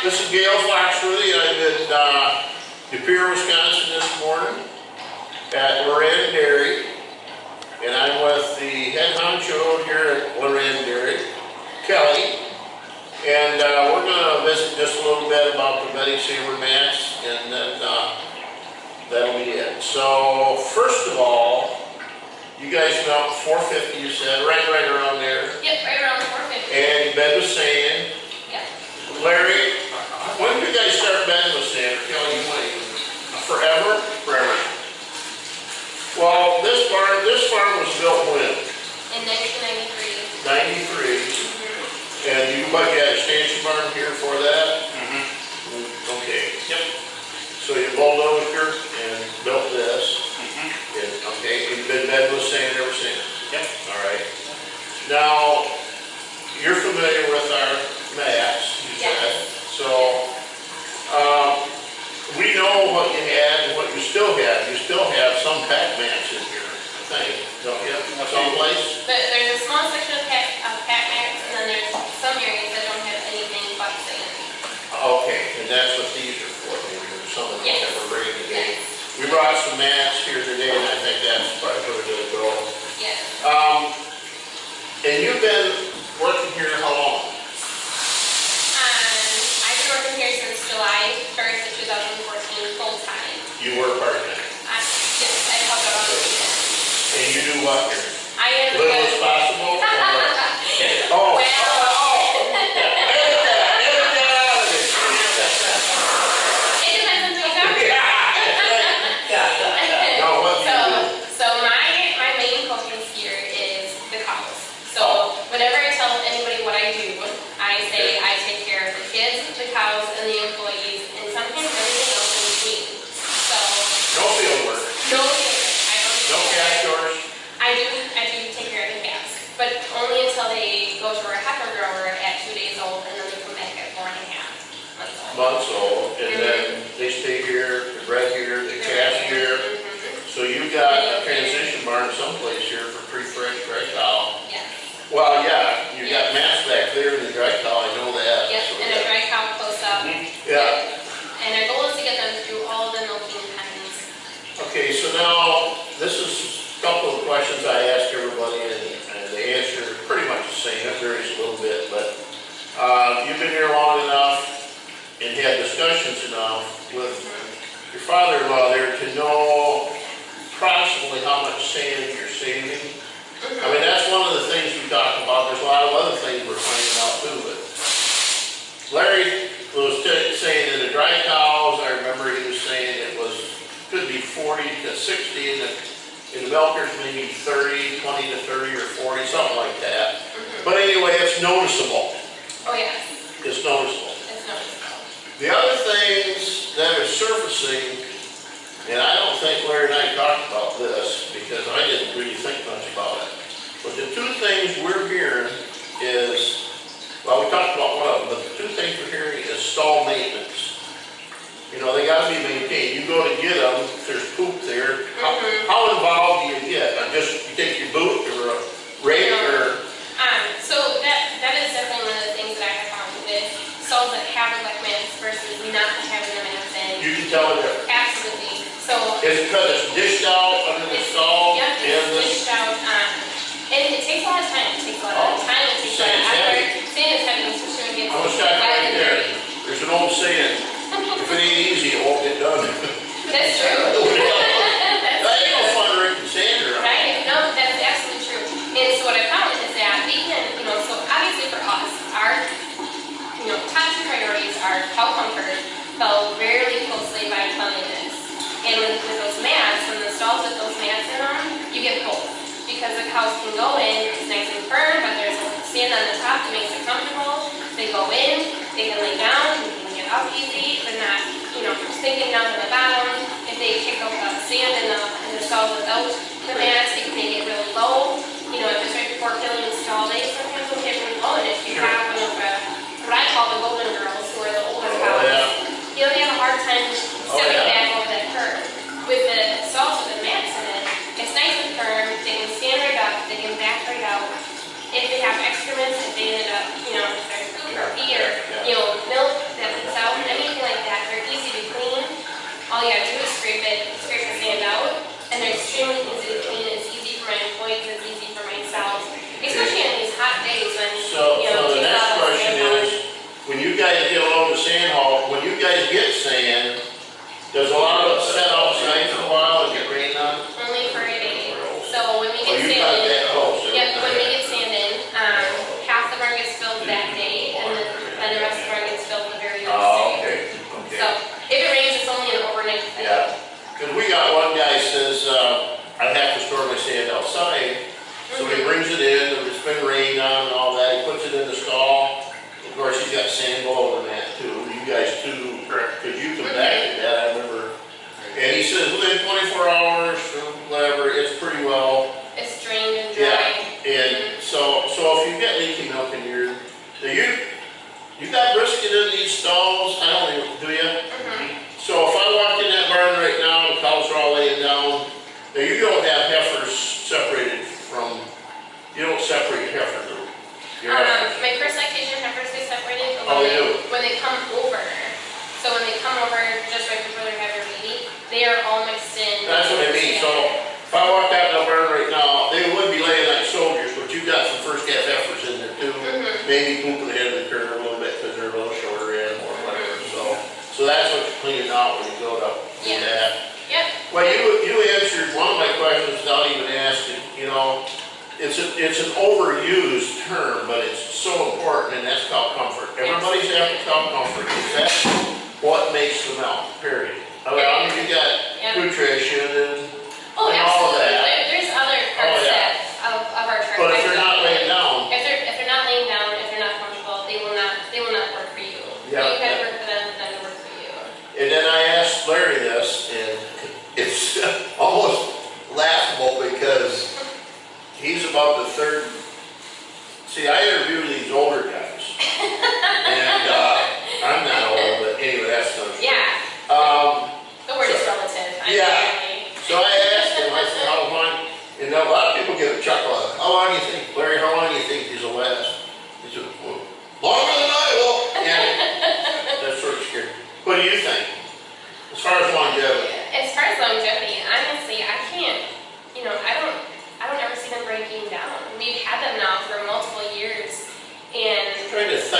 This is Foxy. I'm in Pere, Wisconsin this morning at Larrand Dairy, and I'm with the head honcho here at Larrand Dairy, Kelly, and we're going to visit just a little bit about the bedding saver mats, and then that'll be it. So first of all, you guys about 450, you said, right around there. Yep, right around 450. And bed with sand. Yep. Larry, when did you guys start bedding with sand? Kelly, forever? Forever. Well, this farm was built when? In 1993. 93. And you had a extension barn here for that? Okay. Yep. So you bulldozed and built this. And, okay, you've been bedding with sand ever since? Yep. All right. Now, you're familiar with our mats, you said. So, we know what you had and what you still have. You still have some pack mats in here, I think, don't you? Someplace? But there's a small section of pack mats, and then there's some areas that don't have anything but sand. Okay, and that's what these are for, maybe, or some of them that we're bringing today. We brought some mats here today, and I think that's probably where they'll go. Yes. And you've been working here how long? I've been working here since July 1st of 2014, full time. You work part-time? Yes, I help out on the weekends. And you do what here? I am Little as possible? Oh. Months old, and then they stay here, they bred here, they cast here. So you've got a transition barn someplace here for pre-fresh dry cow. Yes. Well, yeah, you got mats back there in the dry cow, I know that. Yep, so and a dry cow close up. Yeah. And our goal is to get them through all the milking times. Okay, so now this is a couple of questions I asked everybody, and the answer is pretty much the same. It varies a little bit, but you've been here long enough and had discussions enough with your father-in-law there to know approximately how much sand you're saving. I mean, that's one of the things we talked about. There's a lot of other things we're finding out too, but Larry was saying that the dry cows, I remember he was saying it could be 40 to 60, and in the milkers maybe 30, 20 to 30 or 40, something like that. But anyway, it's noticeable. Oh yes. It's noticeable. It's noticeable. The other things that are surfacing, and I don't think Larry and I talked about this because I didn't really think much about it, but the two things we're hearing is, well, we talked about one of them, but the two things we're hearing is stall maintenance. You know, they got to be maintained. You go to get them, there's poop there. How involved do you get? Just you take your boot or a rake or? So that is definitely one of the things that I have found with stalls that have electromagnetic versus not having them in. You can tell the difference. Absolutely. So it's because it's dished out under the stall. Yep, it's dished out. And it takes a lot of time. It takes a lot of time. It takes a lot of effort. Sand is heavy, especially when it gets wet and dirty. There's an old saying, if it ain't easy, it won't get done. That's true. That ain't no fun raking sand around. Right? No, that's absolutely true. And so what I found is that we can, so obviously for us, our top two priorities are cow comfort, followed very closely by cleanliness. And with those mats, when the stalls with those mats in them, you get both. Because the cows can go in, it's nice and firm, but there's sand on the top that makes it comfortable. They go in, they can lay down, they can get up easy. They're not, sinking down to the bottom. If they kick up the sand in the stalls without the mats, they can make it really low. If it's right before killing the stall, they sometimes will get really low. And if you have one of what I call the golden girls, who are the older cows, they have a hard time stepping back over that curve. With the stalls with the mats in it, it's nice and firm. They can stand right up. They can back right out. If they have excrements, if they ended up, if there's poop or pee or milk that leaks out guys too, because you contacted that, I remember. And he says within 24 hours or whatever, it's pretty well. It's drained and dry. Yeah, and so if you get leaky milk in your, you got brisket in these stalls, I don't even, do you? So if I walk in that barn right now, the cows are all laying down, now you don't have heifers separated from, you don't separate heifer group. My first lactation heifers get separated, but when they come over, so when they come over just right before they have their baby, they are all mixed in. That's what I mean, so if I walked out in the barn right now, they would be laying like soldiers, but you got some first calf heifers in there too. Maybe pooping ahead of the curve a little bit because they're a little shorter animal or whatever, so that's what you're cleaning out when you go to do that. Yep. Well, you answered one of my questions without even asking, you know, it's an overused term, but it's so important, and that's cow comfort. Everybody's after cow comfort, because that's what makes the milk, period. I mean, you got nutrition and all of that. There's other parts of our chart. But if they're not laying down. If they're not laying down, if they're not comfortable, they will not work for you. Yeah. You gotta work for them to work for you. And then I asked Larry this, and it's almost laughable because he's about the third. See, I interview these older guys, and I'm not old, but anyway, that's not true. Yeah. The word is relative. So I asked him, I said, how long, and a lot of people get a chuckle out of it. How long do you think, Larry, how long do you think these will last? He said, well, longer than I will. And that's sort of scary. What do you think? As far as longevity? As far as longevity, honestly, I can't, I don't ever see them breaking down. We've had them now for multiple years, and I'm trying to think.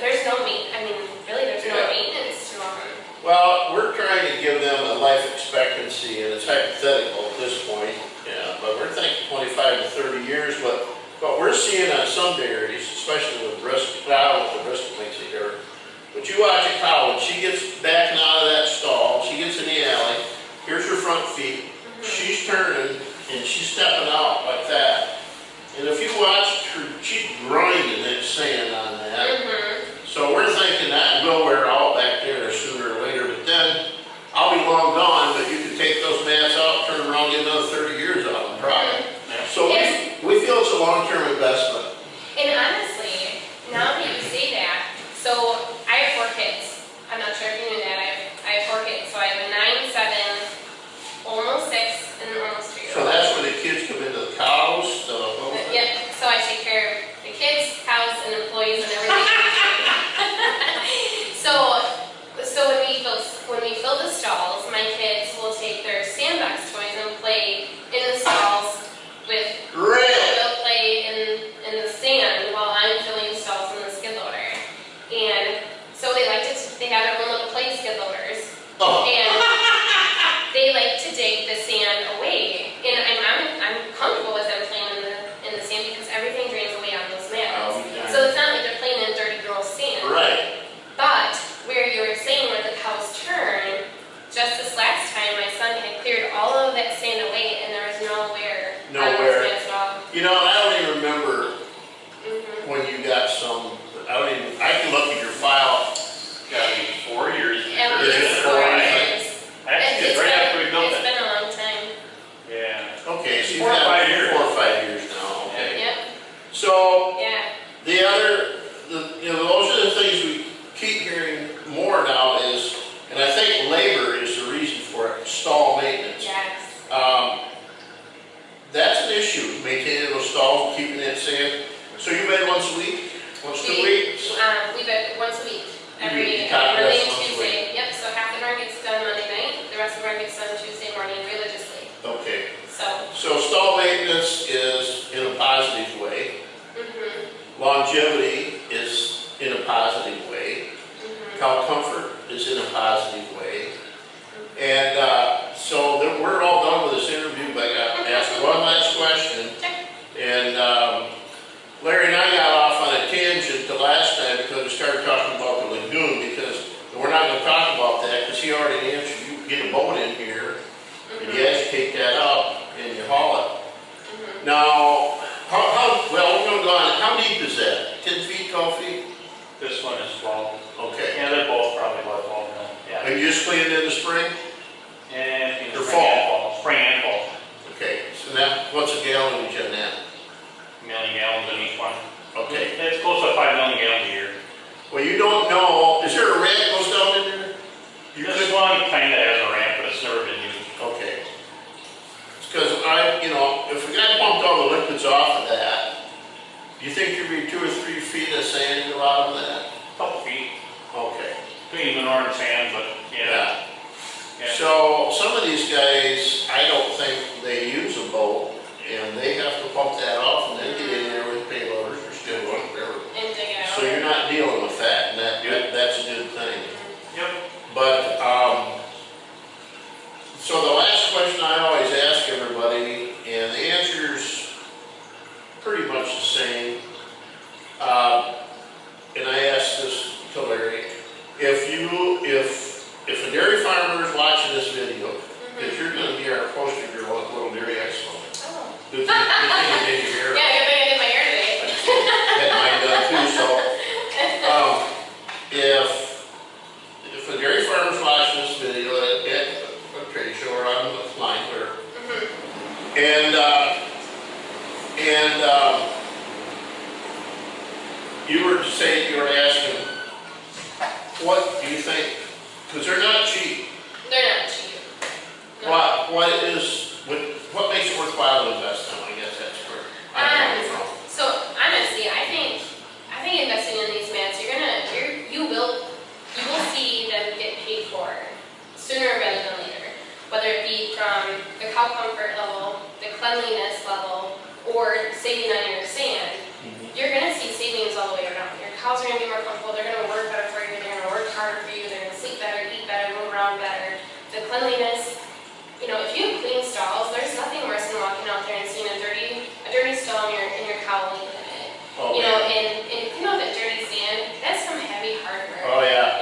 There's no maintenance to them. Well, we're trying to give them a life expectancy, and it's hypothetical at this point, but we're thinking 25 to 30 years, but we're seeing on some dairies, especially with brisket, the brisket makes it here, but you watch a cow, when she gets backing out of that stall, she gets in the alley, here's her front feet, she's turning, and she's stepping out like that, and if you watch her, she's grinding that sand on that. So we're thinking that will wear out back there sooner or later, but then I'll be long gone, but you can take those mats out, turn them around, get another 30 years out of them, probably. So we feel it's a long-term investment. And honestly, now that you say that, so I have 4 kids. I'm not sure if you knew that. I have 4 kids. So I have a 9, 7, almost 6, and almost 3. So that's where the kids come into the cows, Yep. So I take care of the kids, cows, and employees and everything. So when we fill the stalls, my kids will take their sandbox toys and play in the stalls with. They'll play in the sand while I'm filling stalls in the skid loader, and so they have their own little play skid loaders, and they like to dig the sand away, and I'm comfortable with them playing in the sand because everything drains away on those mats. So it's not like they're playing in dirty girl sand. Right. But where you were saying where the cows turn, just this last time my son had cleared all of that sand away and there was nowhere. You know, I don't even remember when you got some. I can look at your file. Got to be 4 years. At least 4 years. Actually, right after we built It's it. been a long time. Yeah. Okay, so you've 4 or 5 years. 4 or 5 years now. Okay. Yep. So Yeah. those are the things we keep hearing more now is, and I think labor is the reason for it, stall maintenance. Yes. That's an issue, maintaining those stalls, keeping that sand. So you bed once a week? Once 2 weeks? We bed once a week. Every copy Monday us and once a Tuesday. Yep, so half of our gets done Monday night, the rest of our gets done Tuesday morning religiously. Okay. So stall maintenance is in a positive way. Longevity is in a positive way. Cow comfort is in a positive way. And so we're all done with this interview, but I got to ask one last question. And Larry and I got off on a tangent the last time because we started talking about the lagoon, because we're not going to talk about that because he already answered. You get a boat in here and you educate that up and you haul it. Now, we're going to go on. How deep is that? 10 feet, 12 feet? This one is 12. Okay. Yeah, they're both just clean it in the spring? And Or fall? Spring and fall. Okay, so now, what's a gallonage in that? Million gallons in each one. Okay. It's close to 5 million gallons a year. Well, you don't know, is there a ramp that goes down in there? You This could, one kinda has a ramp, but it's never been used. okay. Because if a guy pumped all the liquids off of that, do you think there'd be 2 or 3 feet of sand go out of that? Couple feet. Okay. Between manure and sand, but yeah. Yeah. So some of these guys, I don't think they use a boat, and they have to pump that off and then get in there with payloaders or skid loaders, whatever. And dig it out. So you're not dealing with that, and that's a good thing. Yep. But, so the last question I always ask everybody, and the answer's pretty much the same. And I asked this to Larry, if a dairy farmer is watching this video, that you're gonna be our poster girl at Little Dairy Expo. Oh. Good thing you did your hair. Yeah, good thing I did my hair today. Had mine done too, so, if a dairy farmer's watching this video at a trade show or on the line where, and you were saying, you were asking, what do you think, because they're not cheap, They're not cheap. No. what makes it worthwhile to invest in them? I guess that's where I'm coming from. So honestly, I think investing in these mats, you will see them get paid for sooner rather than later. Whether it be from the cow comfort level, the cleanliness level, or saving on your sand, you're gonna see savings all the way around. Your cows are gonna be more comfortable, they're gonna work better for you, they're gonna work harder for you, they're gonna sleep better, eat better, move around better. The cleanliness, if you have clean stalls, there's nothing worse than walking out there and seeing a dirty stall in your cow laying in it. Oh, And that dirty sand, that's some heavy hard work. Oh, yeah.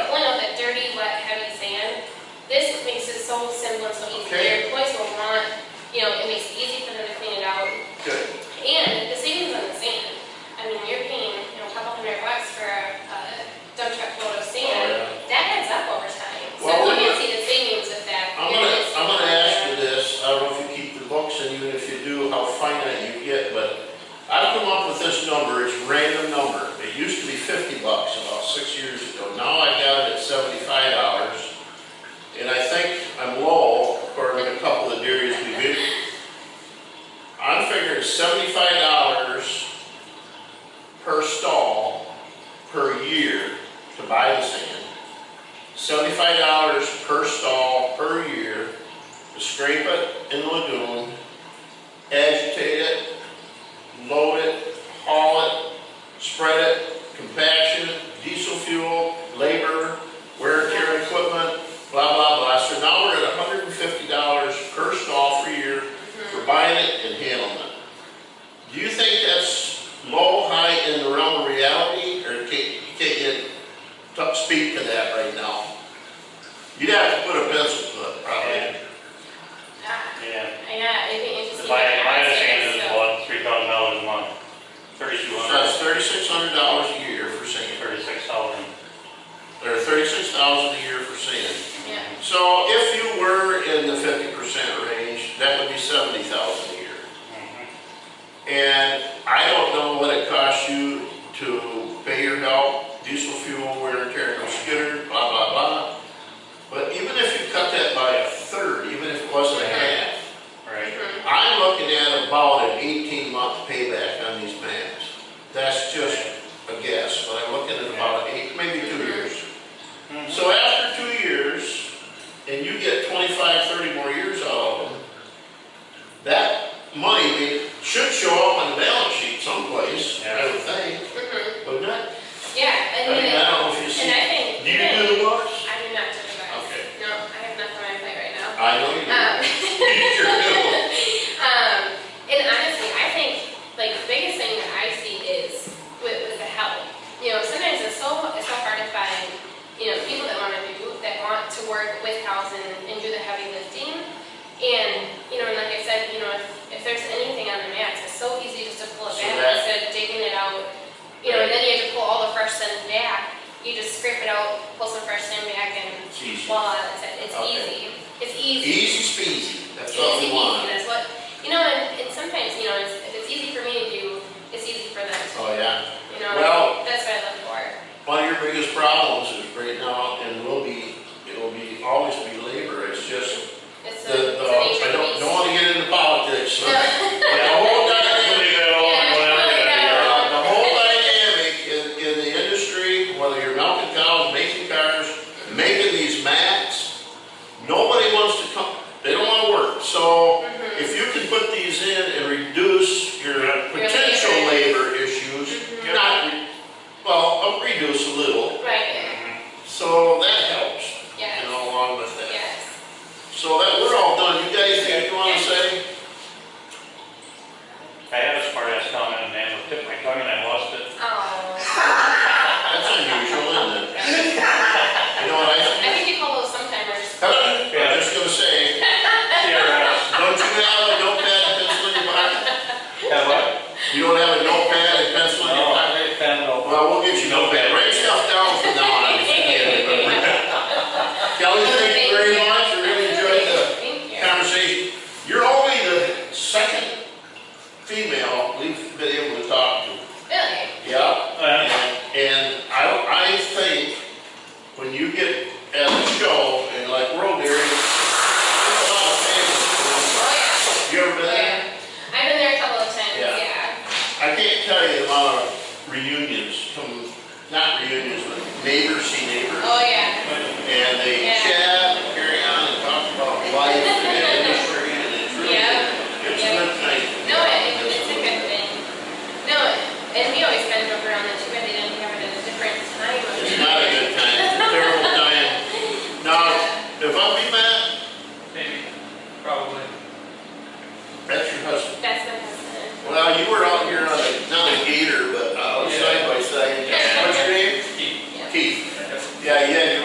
Pulling out that dirty, wet, heavy sand, this makes it so simple and so easy. Okay. Your employees will want, it makes it easy for them to clean it out. Good. And the savings on the sand, I mean, you're paying, a couple $100 for a dump truck load of sand. Oh, yeah. That adds up over time. So Well, you can see the savings with that. I'm gonna ask you this, I don't know if you keep the books, and even if you do, how finite you get, but I've come up with this number, it's a random number. It used to be $50 about 6 years ago. Now I got it at $75. And I think I'm low, according to a couple of dairies we visit. I'm figuring $75 per stall per year to buy the sand. $75 per stall per year to scrape it in the lagoon, agitate it, load it, haul it, spread it, compaction, diesel fuel, labor, wear and tear equipment, blah, blah, blah. So now we're at $150 per stall per year for buying it and handling it. Do you think that's low, high in the realm of reality, or can't you speak to that right now? You'd have to put a pencil to it, probably. Yeah. It'd be interesting. My I would say sand is so. what, $3,000 a month. That's $3,600 a year for sand. 36,000. Or $36,000 a year for sand. Yeah. So if you were in the 50% range, that would be $70,000 a year. And I don't know what it costs you to pay your help, diesel fuel, wear and tear, no skidder, blah, blah, blah. But even if you cut that by a third, even if it wasn't a half, Right. I'm looking at about an 18-month payback on these mats. That's just a guess, but I'm looking at about 8, maybe 2 years. So after 2 years, and you get 25, 30 more years out of them, that money should show up on the balance sheet someplace, I would think, wouldn't it? Yeah, I mean, I don't know if you see. and I think. Do you do the books? I do not do the books. Okay. No, I have nothing on my plate right now. I know you do. You sure do. And honestly, I think the biggest thing that I see is with the help. Sometimes it's so hard to find people that want to work with cows and do the heavy lifting. And like I said, if there's anything on the mats, it's so easy just to pull it back instead of digging it out. And then you have to pull all the fresh sand back. You just scrape it out, pull some fresh sand back, and It's easy. voila, that's it. It's Okay. easy. It's easy. Easy speedy, that's what we Easy want. peasy, that's what, you know, and sometimes, you know, if it's easy for me to do, it's easy for them too. Oh, yeah. You know, Well- that's what I look for. One of your biggest problems is right now, and it will always be labor, it's just, It's I don't want to get into politics. So. No. The whole dynamic, Leave that alone, whatever. the whole dynamic in the industry, whether you're milking cows, making cars, making these mats, nobody wants to come, they don't want to work. So if you can put these in and reduce your potential labor issues, reduce a little, Right, so that helps, yes, you know, along with that. yes. So that we're all done. You guys think you want to say? I had a smart ass comment and then I tipped my tongue and I lost it. Oh. That's unusual, isn't it? You know what I I think you call those sometimers. I'm just gonna say, TRS. don't you have a notepad and pencil in your pocket? Have what? You don't have a notepad and pencil in your No, pocket? I pen no. Well, we'll get you a notepad. Write stuff down from now on. if you can't remember. Kelly, thank you very much. I really enjoyed the Thank you. conversation. You're only the second female we've been able to talk to. Really? Yeah. And I think when you get at a show and like World Dairy, there's a lot of families. Oh, yeah. You ever been Oh, there? yeah. I've been there a couple of times, Yeah. yeah. I can't tell you the amount of reunions, not reunions, but neighbors see neighbors. Oh, yeah. And they Yeah. chat and carry on and talk about life and the industry, and it's really, Yeah. it's a good thing. No, it's a good thing. No, and we always kind of joke around that too bad they didn't have it at a different time. It's not a good time, it's a terrible time. Now, if I'm be Matt, Maybe, probably. that's your husband. That's my husband. Well, you were out here on a, not a gator, but side by side. What's your name? Keith. Yeah. Keith. Yes. Yeah, you had